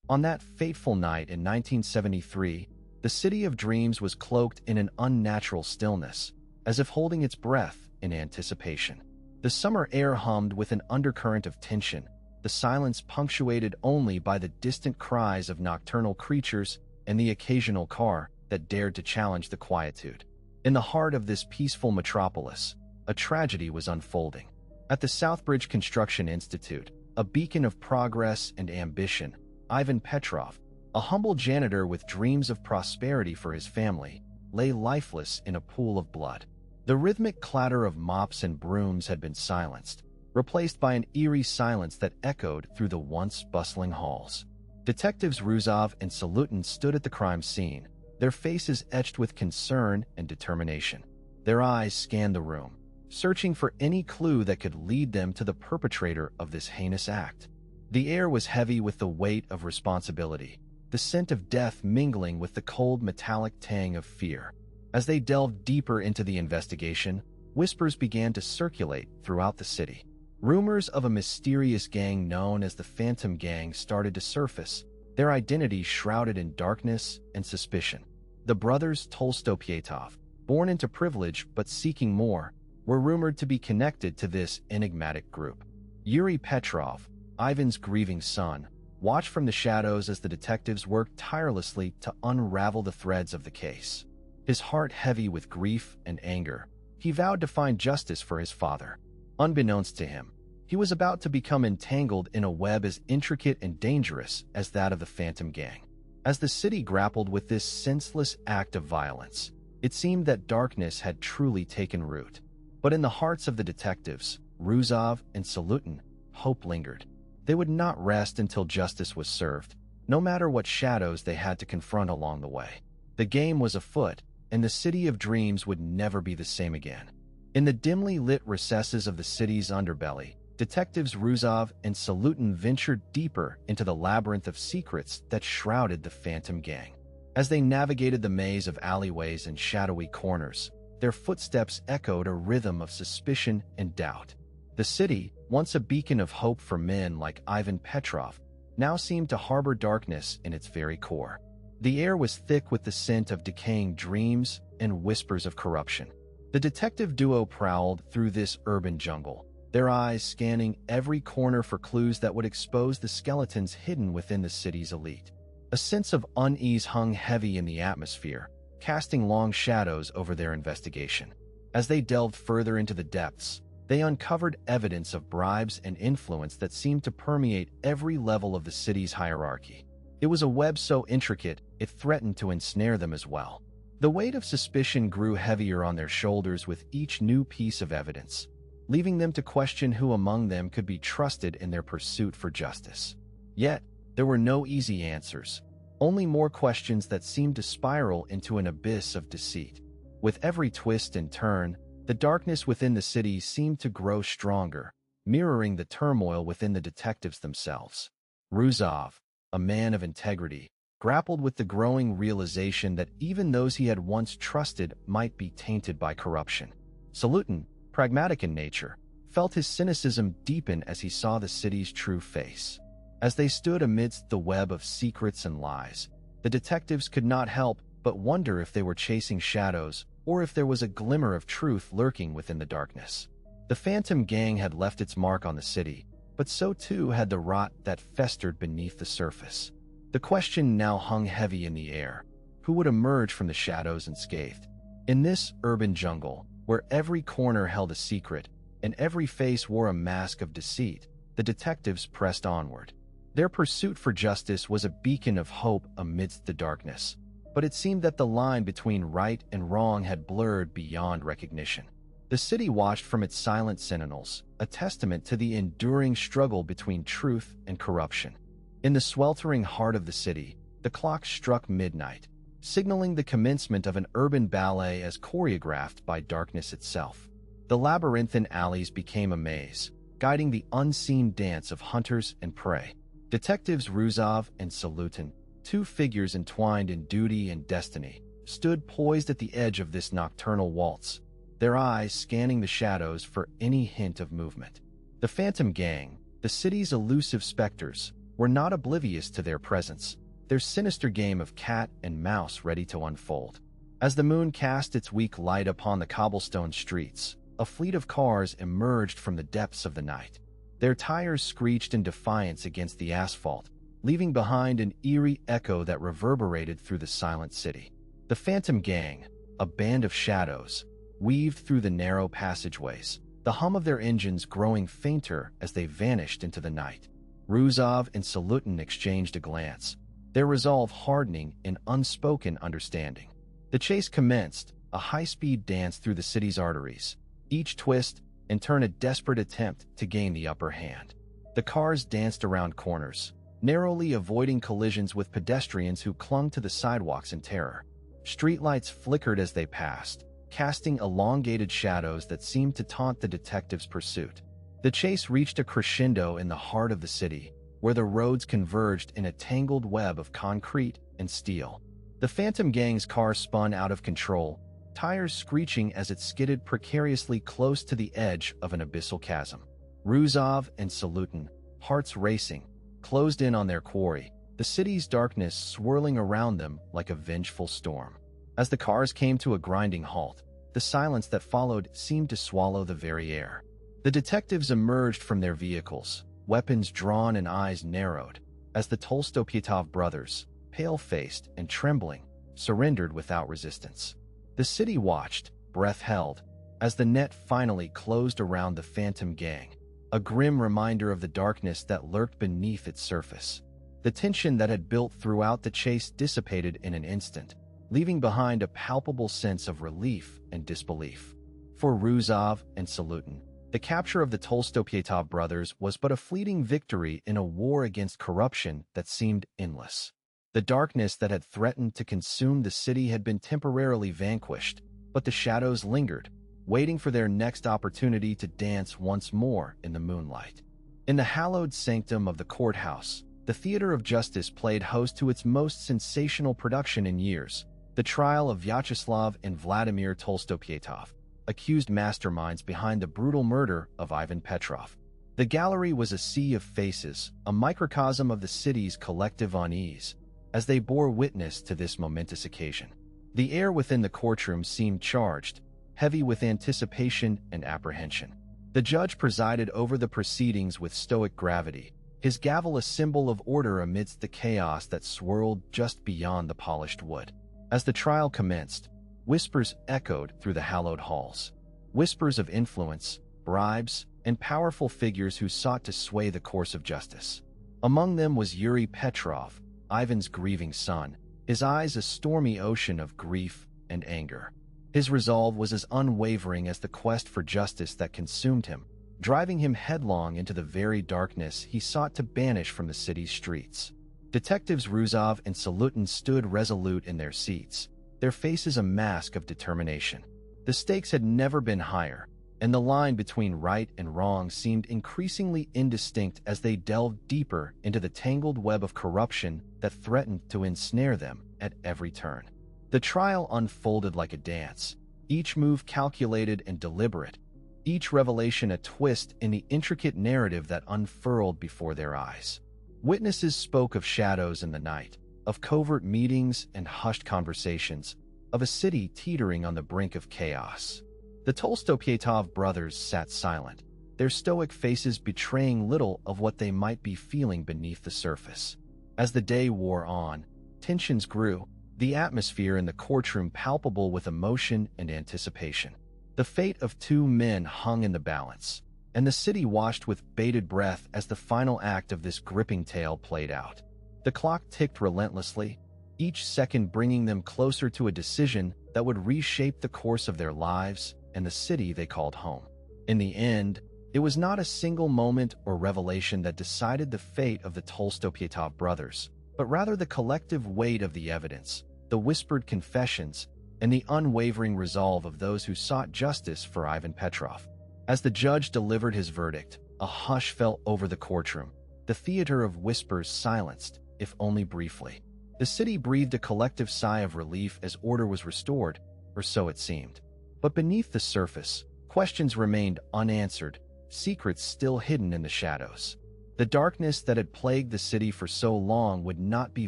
On that fateful night in 1973, the city of dreams was cloaked in an unnatural stillness, as if holding its breath in anticipation. The summer air hummed with an undercurrent of tension, the silence punctuated only by the distant cries of nocturnal creatures and the occasional car that dared to challenge the quietude. In the heart of this peaceful metropolis, a tragedy was unfolding. At the Southbridge Construction Institute, a beacon of progress and ambition, Ivan Petrov, a humble janitor with dreams of prosperity for his family, lay lifeless in a pool of blood. The rhythmic clatter of mops and brooms had been silenced, replaced by an eerie silence that echoed through the once bustling halls. Detectives Rusov and Salutin stood at the crime scene, their faces etched with concern and determination. Their eyes scanned the room, searching for any clue that could lead them to the perpetrator of this heinous act. The air was heavy with the weight of responsibility, the scent of death mingling with the cold metallic tang of fear. As they delved deeper into the investigation, whispers began to circulate throughout the city. Rumors of a mysterious gang known as the Phantom Gang started to surface, their identity shrouded in darkness and suspicion. The brothers Tolstopyatov, born into privilege but seeking more, were rumored to be connected to this enigmatic group. Yuri Petrov, Ivan's grieving son, watched from the shadows as the detectives worked tirelessly to unravel the threads of the case. His heart heavy with grief and anger, he vowed to find justice for his father. Unbeknownst to him, he was about to become entangled in a web as intricate and dangerous as that of the Phantom Gang. As the city grappled with this senseless act of violence, it seemed that darkness had truly taken root. But in the hearts of the detectives, Rusov and Salutin, hope lingered. They would not rest until justice was served, no matter what shadows they had to confront along the way. The game was afoot, and the city of dreams would never be the same again. In the dimly lit recesses of the city's underbelly, Detectives Rusov and Salutin ventured deeper into the labyrinth of secrets that shrouded the Phantom Gang. As they navigated the maze of alleyways and shadowy corners, their footsteps echoed a rhythm of suspicion and doubt. The city, once a beacon of hope for men like Ivan Petrov, now seemed to harbor darkness in its very core. The air was thick with the scent of decaying dreams and whispers of corruption. The detective duo prowled through this urban jungle, their eyes scanning every corner for clues that would expose the skeletons hidden within the city's elite. A sense of unease hung heavy in the atmosphere, casting long shadows over their investigation. As they delved further into the depths, they uncovered evidence of bribes and influence that seemed to permeate every level of the city's hierarchy. It was a web so intricate, it threatened to ensnare them as well. The weight of suspicion grew heavier on their shoulders with each new piece of evidence, leaving them to question who among them could be trusted in their pursuit for justice. Yet, there were no easy answers, only more questions that seemed to spiral into an abyss of deceit. With every twist and turn, the darkness within the city seemed to grow stronger, mirroring the turmoil within the detectives themselves. Rusov, a man of integrity, grappled with the growing realization that even those he had once trusted might be tainted by corruption. Salutin, pragmatic in nature, felt his cynicism deepen as he saw the city's true face. As they stood amidst the web of secrets and lies, the detectives could not help but wonder if they were chasing shadows or if there was a glimmer of truth lurking within the darkness. The Phantom Gang had left its mark on the city, but so too had the rot that festered beneath the surface. The question now hung heavy in the air: who would emerge from the shadows unscathed? In this urban jungle, where every corner held a secret and every face wore a mask of deceit, the detectives pressed onward. Their pursuit for justice was a beacon of hope amidst the darkness, but it seemed that the line between right and wrong had blurred beyond recognition. The city watched from its silent sentinels, a testament to the enduring struggle between truth and corruption. In the sweltering heart of the city, the clock struck midnight, signaling the commencement of an urban ballet as choreographed by darkness itself. The labyrinthine alleys became a maze, guiding the unseen dance of hunters and prey. Detectives Rusov and Salutin, two figures entwined in duty and destiny, stood poised at the edge of this nocturnal waltz, their eyes scanning the shadows for any hint of movement. The Phantom Gang, the city's elusive specters, were not oblivious to their presence, their sinister game of cat and mouse ready to unfold. As the moon cast its weak light upon the cobblestone streets, a fleet of cars emerged from the depths of the night. Their tires screeched in defiance against the asphalt, leaving behind an eerie echo that reverberated through the silent city. The Phantom Gang, a band of shadows, weaved through the narrow passageways, the hum of their engines growing fainter as they vanished into the night. Rusov and Salutin exchanged a glance, their resolve hardening in unspoken understanding. The chase commenced, a high-speed dance through the city's arteries, each twist and turn a desperate attempt to gain the upper hand. The cars danced around corners, narrowly avoiding collisions with pedestrians who clung to the sidewalks in terror. Streetlights flickered as they passed, casting elongated shadows that seemed to taunt the detectives' pursuit. The chase reached a crescendo in the heart of the city, where the roads converged in a tangled web of concrete and steel. The Phantom Gang's car spun out of control, tires screeching as it skidded precariously close to the edge of an abyssal chasm. Rusov and Salutin, hearts racing, closed in on their quarry, the city's darkness swirling around them like a vengeful storm. As the cars came to a grinding halt, the silence that followed seemed to swallow the very air. The detectives emerged from their vehicles, weapons drawn and eyes narrowed, as the Tolstopyatov brothers, pale-faced and trembling, surrendered without resistance. The city watched, breath held, as the net finally closed around the Phantom Gang, a grim reminder of the darkness that lurked beneath its surface. The tension that had built throughout the chase dissipated in an instant, leaving behind a palpable sense of relief and disbelief. For Rusov and Salutin, the capture of the Tolstopyatov brothers was but a fleeting victory in a war against corruption that seemed endless. The darkness that had threatened to consume the city had been temporarily vanquished, but the shadows lingered, waiting for their next opportunity to dance once more in the moonlight. In the hallowed sanctum of the courthouse, the theater of justice played host to its most sensational production in years, the trial of Vyacheslav and Vladimir Tolstopyatov, accused masterminds behind the brutal murder of Ivan Petrov. The gallery was a sea of faces, a microcosm of the city's collective unease, as they bore witness to this momentous occasion. The air within the courtroom seemed charged, heavy with anticipation and apprehension. The judge presided over the proceedings with stoic gravity, his gavel a symbol of order amidst the chaos that swirled just beyond the polished wood. As the trial commenced, whispers echoed through the hallowed halls. Whispers of influence, bribes, and powerful figures who sought to sway the course of justice. Among them was Yuri Petrov, Ivan's grieving son, his eyes a stormy ocean of grief and anger. His resolve was as unwavering as the quest for justice that consumed him, driving him headlong into the very darkness he sought to banish from the city's streets. Detectives Rusov and Salutin stood resolute in their seats, their faces a mask of determination. The stakes had never been higher, and the line between right and wrong seemed increasingly indistinct as they delved deeper into the tangled web of corruption that threatened to ensnare them at every turn. The trial unfolded like a dance, each move calculated and deliberate, each revelation a twist in the intricate narrative that unfurled before their eyes. Witnesses spoke of shadows in the night, of covert meetings and hushed conversations, of a city teetering on the brink of chaos. The Tolstopyatov brothers sat silent, their stoic faces betraying little of what they might be feeling beneath the surface. As the day wore on, tensions grew, the atmosphere in the courtroom palpable with emotion and anticipation. The fate of two men hung in the balance, and the city watched with bated breath as the final act of this gripping tale played out. The clock ticked relentlessly, each second bringing them closer to a decision that would reshape the course of their lives and the city they called home. In the end, it was not a single moment or revelation that decided the fate of the Tolstopyatov brothers, but rather the collective weight of the evidence, the whispered confessions, and the unwavering resolve of those who sought justice for Ivan Petrov. As the judge delivered his verdict, a hush fell over the courtroom, the theater of whispers silenced, if only briefly. The city breathed a collective sigh of relief as order was restored, or so it seemed. But beneath the surface, questions remained unanswered, secrets still hidden in the shadows. The darkness that had plagued the city for so long would not be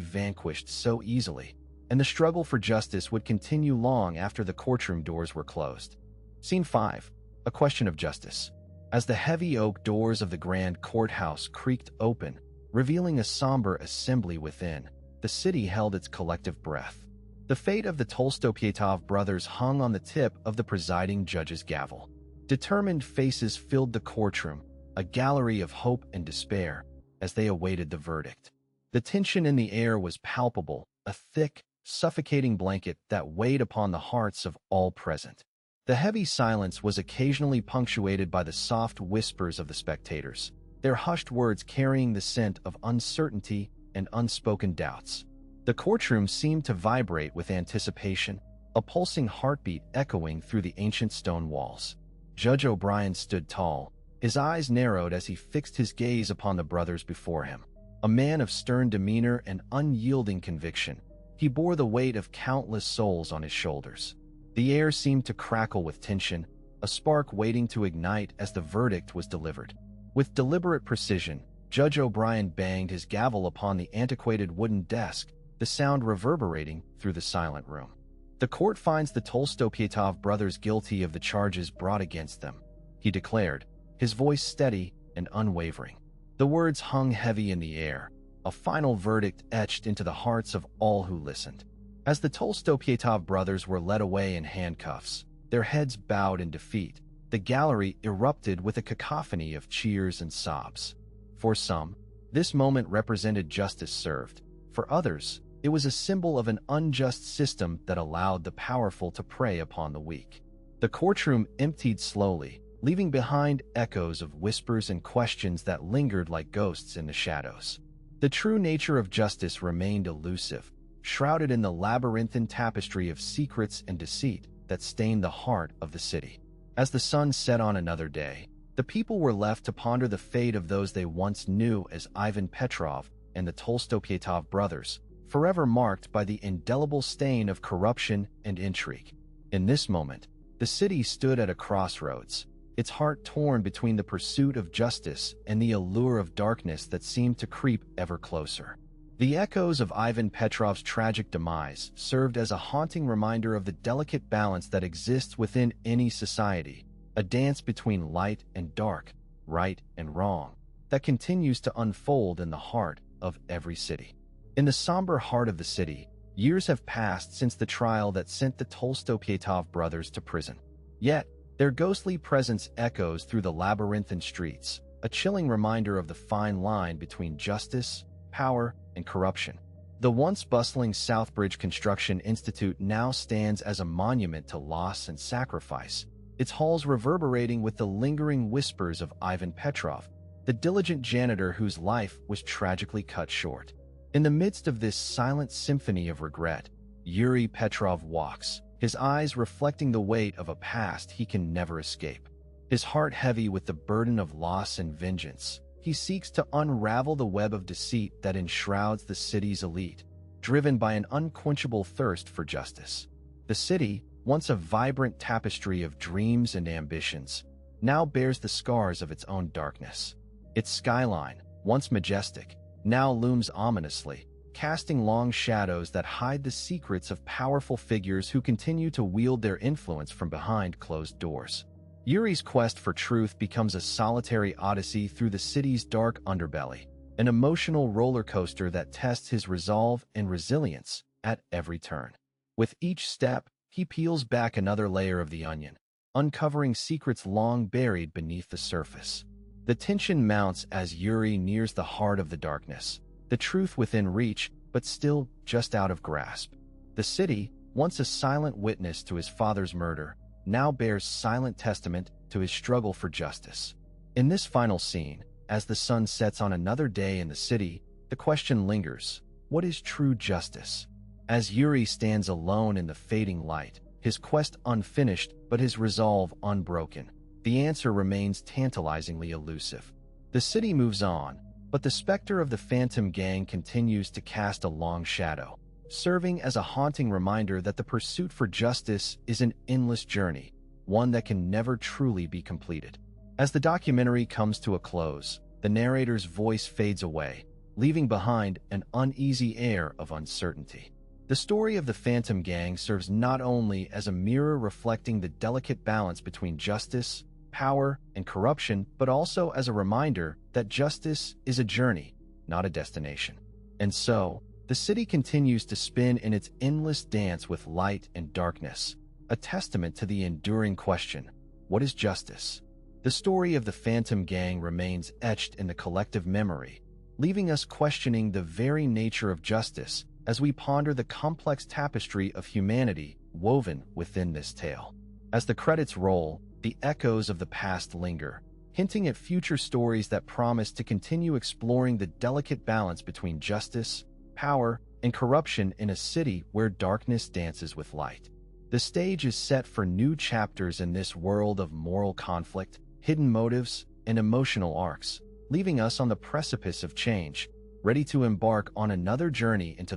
vanquished so easily, and the struggle for justice would continue long after the courtroom doors were closed. Scene 5. A question of justice. As the heavy oak doors of the grand courthouse creaked open, revealing a somber assembly within, the city held its collective breath. The fate of the Tolstopyatov brothers hung on the tip of the presiding judge's gavel. Determined faces filled the courtroom, a gallery of hope and despair, as they awaited the verdict. The tension in the air was palpable, a thick, suffocating blanket that weighed upon the hearts of all present. The heavy silence was occasionally punctuated by the soft whispers of the spectators, their hushed words carrying the scent of uncertainty and unspoken doubts. The courtroom seemed to vibrate with anticipation, a pulsing heartbeat echoing through the ancient stone walls. Judge O'Brien stood tall, his eyes narrowed as he fixed his gaze upon the brothers before him. A man of stern demeanor and unyielding conviction, he bore the weight of countless souls on his shoulders. The air seemed to crackle with tension, a spark waiting to ignite as the verdict was delivered. With deliberate precision, Judge O'Brien banged his gavel upon the antiquated wooden desk, the sound reverberating through the silent room. The court finds the Tolstopyatov brothers guilty of the charges brought against them, he declared, his voice steady and unwavering. The words hung heavy in the air, a final verdict etched into the hearts of all who listened. As the Tolstopyatov brothers were led away in handcuffs, their heads bowed in defeat, the gallery erupted with a cacophony of cheers and sobs. For some, this moment represented justice served. For others, it was a symbol of an unjust system that allowed the powerful to prey upon the weak. The courtroom emptied slowly, leaving behind echoes of whispers and questions that lingered like ghosts in the shadows. The true nature of justice remained elusive, shrouded in the labyrinthine tapestry of secrets and deceit that stained the heart of the city. As the sun set on another day, the people were left to ponder the fate of those they once knew as Ivan Petrov and the Tolstopyatov brothers, forever marked by the indelible stain of corruption and intrigue. In this moment, the city stood at a crossroads, its heart torn between the pursuit of justice and the allure of darkness that seemed to creep ever closer. The echoes of Ivan Petrov's tragic demise served as a haunting reminder of the delicate balance that exists within any society, a dance between light and dark, right and wrong, that continues to unfold in the heart of every city. In the somber heart of the city, years have passed since the trial that sent the Tolstopyatov brothers to prison. Yet, their ghostly presence echoes through the labyrinthine streets, a chilling reminder of the fine line between justice, power, and corruption. The once bustling Southbridge Construction Institute now stands as a monument to loss and sacrifice, its halls reverberating with the lingering whispers of Ivan Petrov, the diligent janitor whose life was tragically cut short. In the midst of this silent symphony of regret, Yuri Petrov walks, his eyes reflecting the weight of a past he can never escape. His heart heavy with the burden of loss and vengeance, he seeks to unravel the web of deceit that enshrouds the city's elite, driven by an unquenchable thirst for justice. The city, once a vibrant tapestry of dreams and ambitions, now bears the scars of its own darkness. Its skyline, once majestic, now looms ominously, casting long shadows that hide the secrets of powerful figures who continue to wield their influence from behind closed doors. Yuri's quest for truth becomes a solitary odyssey through the city's dark underbelly, an emotional roller coaster that tests his resolve and resilience at every turn. With each step, he peels back another layer of the onion, uncovering secrets long buried beneath the surface. The tension mounts as Yuri nears the heart of the darkness, the truth within reach, but still just out of grasp. The city, once a silent witness to his father's murder, now bears silent testament to his struggle for justice. In this final scene, as the sun sets on another day in the city, the question lingers: what is true justice? As Yuri stands alone in the fading light, his quest unfinished but his resolve unbroken, the answer remains tantalizingly elusive. The city moves on, but the specter of the Phantom Gang continues to cast a long shadow, serving as a haunting reminder that the pursuit for justice is an endless journey, one that can never truly be completed. As the documentary comes to a close, the narrator's voice fades away, leaving behind an uneasy air of uncertainty. The story of the Phantom Gang serves not only as a mirror reflecting the delicate balance between justice, power, and corruption, but also as a reminder that justice is a journey, not a destination. And so, the city continues to spin in its endless dance with light and darkness, a testament to the enduring question, what is justice? The story of the Phantom Gang remains etched in the collective memory, leaving us questioning the very nature of justice as we ponder the complex tapestry of humanity woven within this tale. As the credits roll, the echoes of the past linger, hinting at future stories that promise to continue exploring the delicate balance between justice, power, and corruption in a city where darkness dances with light. The stage is set for new chapters in this world of moral conflict, hidden motives, and emotional arcs, leaving us on the precipice of change, ready to embark on another journey into the